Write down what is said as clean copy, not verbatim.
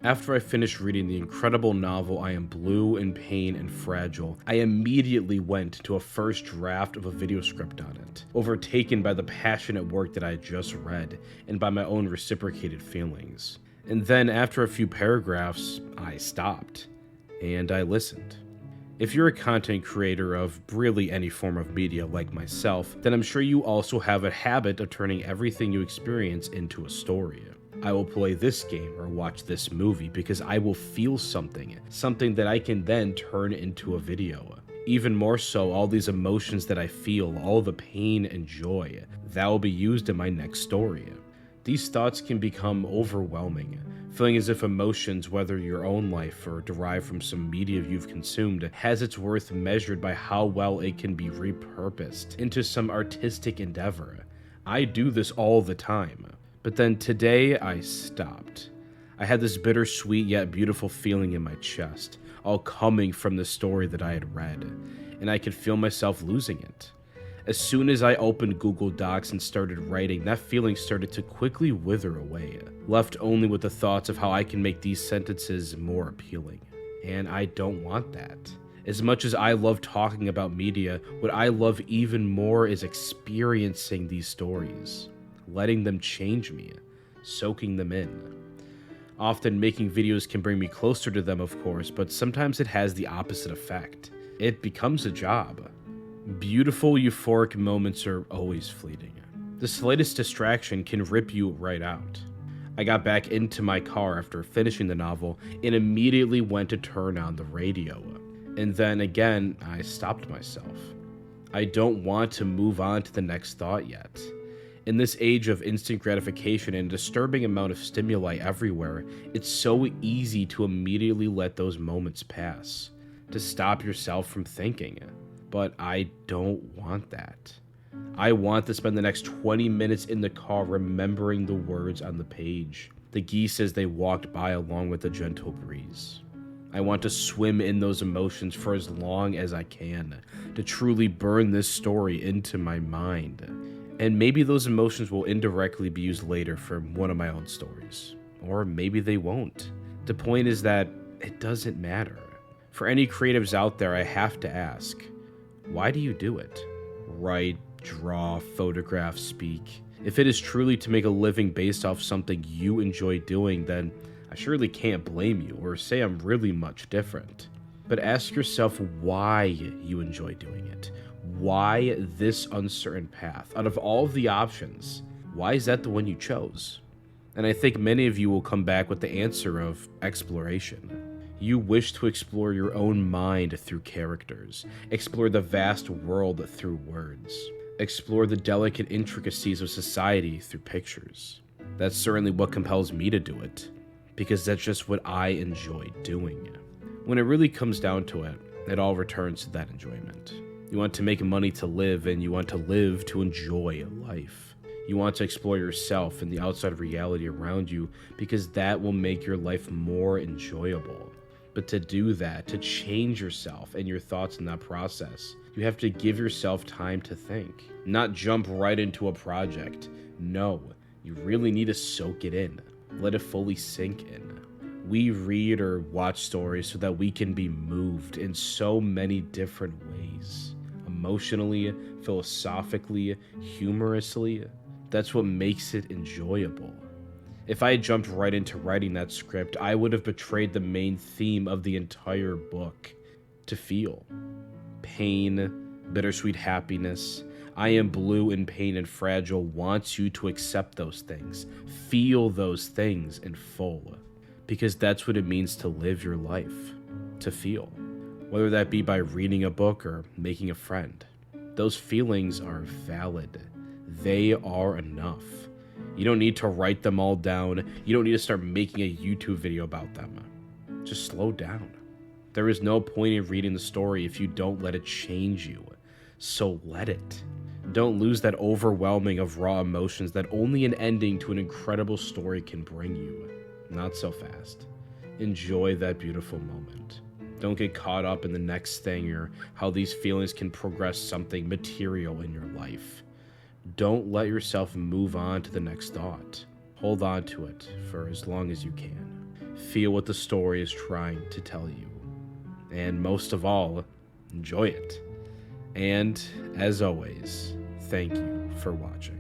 After I finished reading the incredible novel I Am Blue in Pain and Fragile, I immediately went to a first draft of a video script on it, overtaken by the passionate work that I had just read and by my own reciprocated feelings. And then, after a few paragraphs, I stopped and I listened. If you're a content creator of really any form of media like myself, then I'm sure you also have a habit of turning everything you experience into a story. I will play this game or watch this movie because I will feel something that I can then turn into a video. Even more so, all these emotions that I feel, all the pain and joy, that will be used in my next story. These thoughts can become overwhelming, feeling as if emotions, whether your own life or derived from some media you've consumed, has its worth measured by how well it can be repurposed into some artistic endeavor. I do this all the time. But then today I stopped. I had this bittersweet yet beautiful feeling in my chest, all coming from the story that I had read, and I could feel myself losing it. As soon as I opened Google Docs and started writing, that feeling started to quickly wither away, left only with the thoughts of how I can make these sentences more appealing. And I don't want that. As much as I love talking about media, what I love even more is experiencing these stories, letting them change me, soaking them in. Often making videos can bring me closer to them, of course, but sometimes it has the opposite effect. It becomes a job. Beautiful, euphoric moments are always fleeting. The slightest distraction can rip you right out. I got back into my car after finishing the novel and immediately went to turn on the radio. And then again, I stopped myself. I don't want to move on to the next thought yet. In this age of instant gratification and a disturbing amount of stimuli everywhere, it's so easy to immediately let those moments pass, to stop yourself from thinking. But I don't want that. I want to spend the next 20 minutes in the car remembering the words on the page, the geese as they walked by along with the gentle breeze. I want to swim in those emotions for as long as I can, to truly burn this story into my mind. And maybe those emotions will indirectly be used later for one of my own stories. Or maybe they won't. The point is that it doesn't matter. For any creatives out there, I have to ask, why do you do it? Write, draw, photograph, speak. If it is truly to make a living based off something you enjoy doing, then I surely can't blame you or say I'm really much different. But ask yourself why you enjoy doing it. Why this uncertain path? Out of all of the options, why is that the one you chose? And I think many of you will come back with the answer of exploration. You wish to explore your own mind through characters, explore the vast world through words, explore the delicate intricacies of society through pictures. That's certainly what compels me to do it, because that's just what I enjoy doing. When it really comes down to it, it all returns to that enjoyment. You want to make money to live, and you want to live to enjoy life. You want to explore yourself and the outside reality around you because that will make your life more enjoyable. But to do that, to change yourself and your thoughts in that process, you have to give yourself time to think, not jump right into a project. No, you really need to soak it in, let it fully sink in. We read or watch stories so that we can be moved in so many different ways. Emotionally, philosophically, humorously. That's what makes it enjoyable. If I had jumped right into writing that script, I would have betrayed the main theme of the entire book. To feel. Pain, bittersweet happiness. I Am Blue in Pain and Fragile wants you to accept those things. Feel those things in full. Because that's what it means to live your life. To feel. Whether that be by reading a book or making a friend. Those feelings are valid. They are enough. You don't need to write them all down. You don't need to start making a YouTube video about them. Just slow down. There is no point in reading the story if you don't let it change you. So let it. Don't lose that overwhelming of raw emotions that only an ending to an incredible story can bring you. Not so fast. Enjoy that beautiful moment. Don't get caught up in the next thing or how these feelings can progress something material in your life. Don't let yourself move on to the next thought. Hold on to it for as long as you can. feel what the story is trying to tell you. And most of all, enjoy it. And as always, thank you for watching.